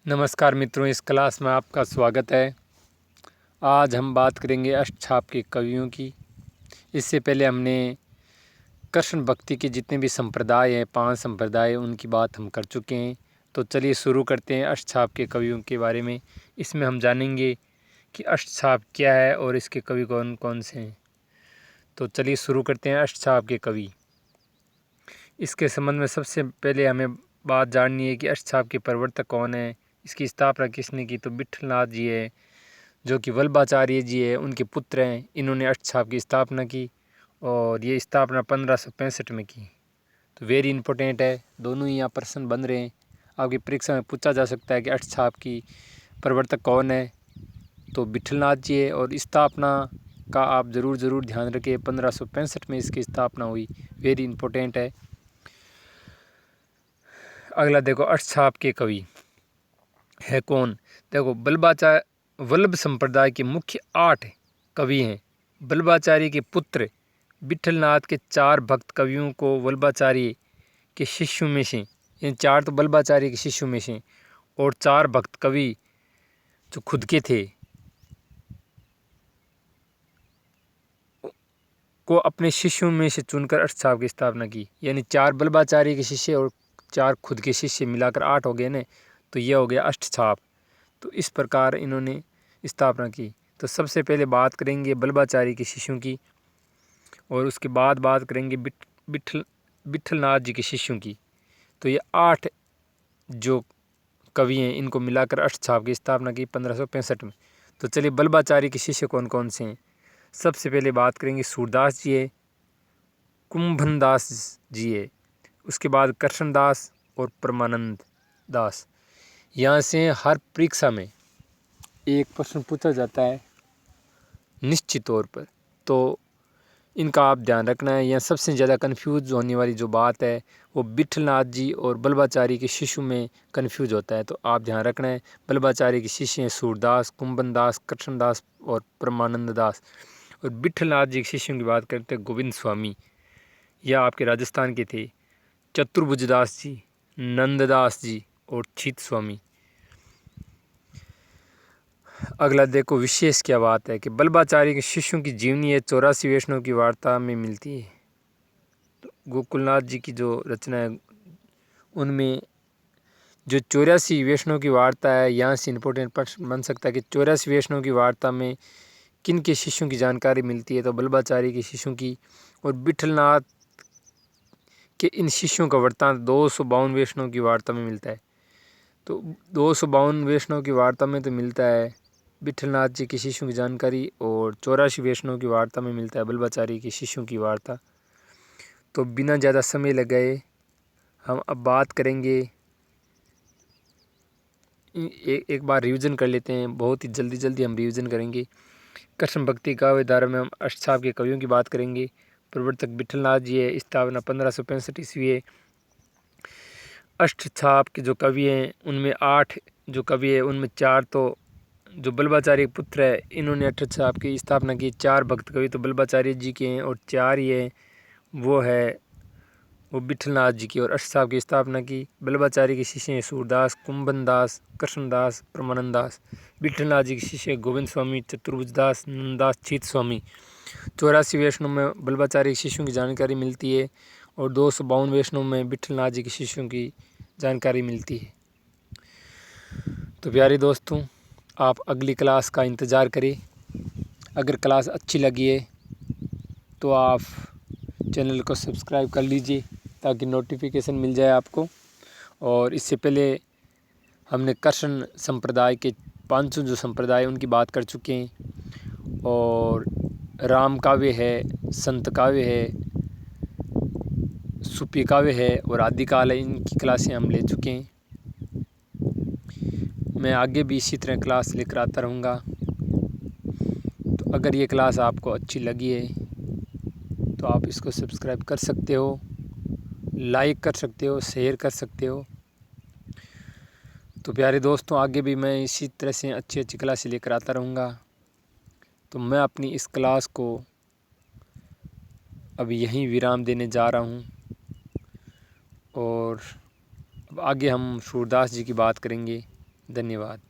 नमस्कार मित्रों, इस क्लास में आपका स्वागत है। आज हम बात करेंगे अष्टछाप के कवियों की। इससे पहले हमने कृष्ण भक्ति के जितने भी संप्रदाय हैं, 5 संप्रदाय, उनकी बात हम कर चुके हैं। तो चलिए शुरू करते हैं अष्टछाप के कवियों के बारे में। इसमें हम जानेंगे कि अष्टछाप क्या है और इसके कवि कौन कौन से हैं। तो चलिए शुरू करते हैं अष्टछाप के कवि। इसके संबंध में सबसे पहले हमें बात जाननी है कि अष्टछाप के प्रवर्तक कौन है। इसकी स्थापना किसने की? तो विट्ठलनाथ जी है, जो कि वल्लभाचार्य जी है, उनके पुत्र हैं। इन्होंने अष्टछाप की स्थापना की और ये स्थापना 1565 में की। तो वेरी इंपॉर्टेंट है, दोनों ही यहाँ प्रश्न बन रहे हैं। आपकी परीक्षा में पूछा जा सकता है कि अष्टछाप की प्रवर्तक कौन है। तो विट्ठलनाथ जी है और स्थापना का आप ज़रूर ध्यान रखिए, 1565 में इसकी स्थापना हुई। वेरी इंपॉर्टेंट है। अगला देखो, अष्टछाप के कवि है कौन। देखो, वल्लभ संप्रदाय के मुख्य 8 कवि हैं। वल्लभाचार्य के पुत्र विट्ठलनाथ के 4 भक्त कवियों को वल्लभाचार्य के शिष्यों में से, इन 4 तो वल्लभाचार्य के शिष्यों में से, और 4 भक्त कवि जो खुद के थे को अपने शिष्यों में से चुनकर अष्टछाप की स्थापना की। यानी 4 वल्लभाचार्य के शिष्य और 4 खुद के शिष्य मिलाकर 8 हो गए ना, तो यह हो गया अष्टछाप। तो इस प्रकार इन्होंने स्थापना की। तो सबसे पहले बात करेंगे वल्लभाचार्य के शिष्यों की और उसके बाद बात करेंगे विट्ठलनाथ जी के शिष्यों की। तो ये 8 जो कवि हैं, इनको मिलाकर अष्टछाप की स्थापना की 1565 में। तो चलिए, वल्लभाचार्य के शिष्य कौन कौन से हैं। सबसे पहले बात करेंगे सूरदास जी है, कुंभनदास जी है, उसके बाद कृष्णदास और परमानंद दास। यहाँ से हर परीक्षा में एक प्रश्न पूछा जाता है निश्चित तौर पर, तो इनका आप ध्यान रखना है। यहाँ सबसे ज़्यादा कन्फ्यूज होने वाली जो बात है वो विट्ठलनाथ जी और वल्लभाचार्य के शिष्यों में कन्फ्यूज होता है। तो आप ध्यान रखना है, वल्लभाचार्य के शिष्य हैं सूरदास, कुंभनदास, कृष्णदास और परमानंद दास। और विट्ठलनाथ जी के शिष्यों की बात करते हैं गोविंद स्वामी, यह आपके राजस्थान के थे, चतुर्भुजदास जी, नंददास जी और छीत स्वामी। अगला देखो, विशेष क्या बात है कि वल्लभाचार्य के शिष्यों की जीवनी है 84 वैष्णव की वार्ता में मिलती है। तो गोकुलनाथ जी की जो रचना है उनमें जो 84 वैष्णव की वार्ता है, यहाँ से इम्पोर्टेंट प्रश्न बन सकता है कि 84 वैष्णव की वार्ता में किन के शिष्यों की जानकारी मिलती है। तो वल्लभाचार्य के शिष्यों की। और विट्ठलनाथ के इन शिष्यों का वृत्तांत 252 वैष्णव की वार्ता में मिलता है। तो 252 वैष्णव की वार्ता में तो मिलता है विट्ठलनाथ जी के शिष्यों की जानकारी, और 84 वैष्णव की वार्ता में मिलता है वल्लभाचार्य के शिष्यों की वार्ता। तो बिना ज़्यादा समय लगाए हम अब बात करेंगे, एक बार रिवीजन कर लेते हैं। बहुत ही जल्दी हम रिवीजन करेंगे। कृष्ण भक्ति काव्य धारा में हम अष्टछाप के कवियों की बात करेंगे। प्रवर्तक विट्ठलनाथ जी है, स्थापना 1565 ईस्वी है। अष्टछाप के जो कवि हैं उनमें 8 जो कवि है उनमें 4 तो जो वल्लभाचार्य के पुत्र है, इन्होंने अष्टछाप की स्थापना की। 4 भक्त कवि तो वल्लभाचार्य जी के हैं और 4 ये वो विट्ठलनाथ जी की, और अष्टछाप की स्थापना की। वल्लभाचार्य के शिष्य हैं सूरदास, कुंभनदास, कृष्णदास, परमानंद दास। विट्ठलनाथ जी के शिष्य गोविंद स्वामी, चतुर्भुजदास, नंददास, छीत स्वामी। 84 वैष्णव में वल्लभाचार्य के शिष्यों की जानकारी मिलती है और 252 वैष्णव में विट्ठलनाथ जी के शिष्यों की जानकारी मिलती है। तो प्यारे दोस्तों, आप अगली क्लास का इंतज़ार करें। अगर क्लास अच्छी लगी है तो आप चैनल को सब्सक्राइब कर लीजिए ताकि नोटिफिकेशन मिल जाए आपको। और इससे पहले हमने कृष्ण संप्रदाय के 500 जो संप्रदाय उनकी बात कर चुके हैं, और राम काव्य है, संत काव्य है, सूफी काव्य है और आदिकाल है, इनकी क्लासें हम ले चुके हैं। मैं आगे भी इसी तरह क्लास लेकर आता रहूँगा। तो अगर ये क्लास आपको अच्छी लगी है तो आप इसको सब्सक्राइब कर सकते हो, लाइक कर सकते हो, शेयर कर सकते हो। तो प्यारे दोस्तों, आगे भी मैं इसी तरह से अच्छी अच्छी क्लासें लेकर आता रहूँगा। तो मैं अपनी इस क्लास को अब यहीं विराम देने जा रहा हूँ, और अब आगे हम सूरदास जी की बात करेंगे। धन्यवाद।